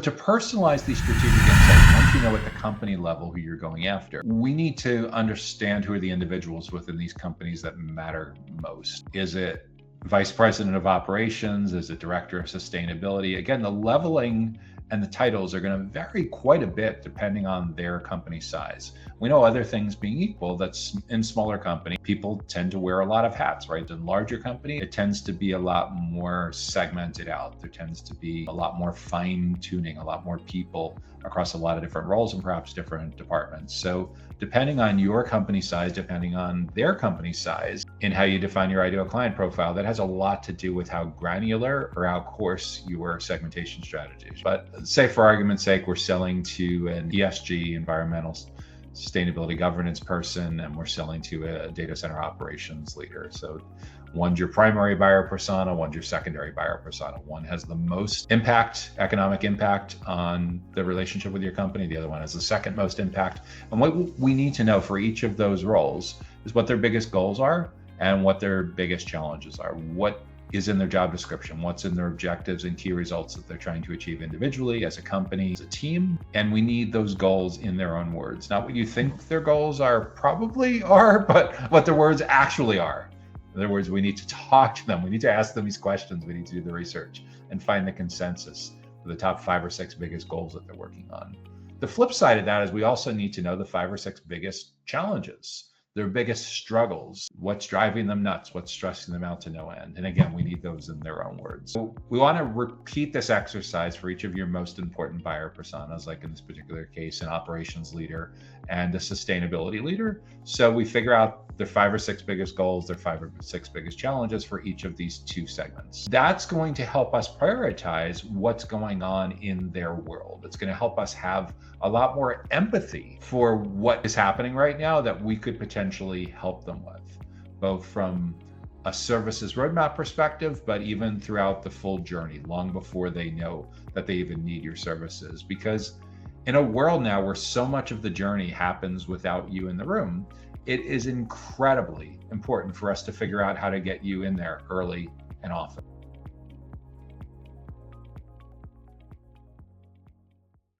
To personalize these strategic insights, once you know at the company level who you're going after, we need to understand who are the individuals within these companies that matter most. Is it vice president of operations? Is it director of sustainability? Again, the leveling and the titles are going to vary quite a bit depending on their company size. We know, other things being equal, that's in smaller companies, people tend to wear a lot of hats, right? In larger company, it tends to be a lot more segmented out. There tends to be a lot more fine tuning, a lot more people across a lot of different roles and perhaps different departments. So depending on your company size, depending on their company size, in how you define your ideal client profile, that has a lot to do with how granular or how coarse your segmentation strategies. But say, for argument's sake, we're selling to an ESG, environmental sustainability governance person, and we're selling to a data center operations leader. So one's your primary buyer persona, one's your secondary buyer persona. One has the most impact, economic impact on the relationship with your company. The other one has the second most impact. And what we need to know for each of those roles is what their biggest goals are and what their biggest challenges are. What is in their job description, what's in their objectives and key results that they're trying to achieve individually, as a company, as a team. And we need those goals in their own words, not what you think their goals are probably are, but what their words actually are. In other words, we need to talk to them. We need to ask them these questions. We need to do the research and find the consensus for the top 5 or 6 biggest goals that they're working on. The flip side of that is we also need to know the 5 or 6 biggest challenges, their biggest struggles, what's driving them nuts, what's stressing them out to no end. And again, we need those in their own words. So we want to repeat this exercise for each of your most important buyer personas, like in this particular case, an operations leader and a sustainability leader. So we figure out their 5 or 6 biggest goals, their 5 or 6 biggest challenges for each of these 2 segments. That's going to help us prioritize what's going on in their world. It's going to help us have a lot more empathy for what is happening right now that we could potentially help them with, both from a services roadmap perspective, but even throughout the full journey, long before they know that they even need your services. Because in a world now where so much of the journey happens without you in the room, it is incredibly important for us to figure out how to get you in there early and often.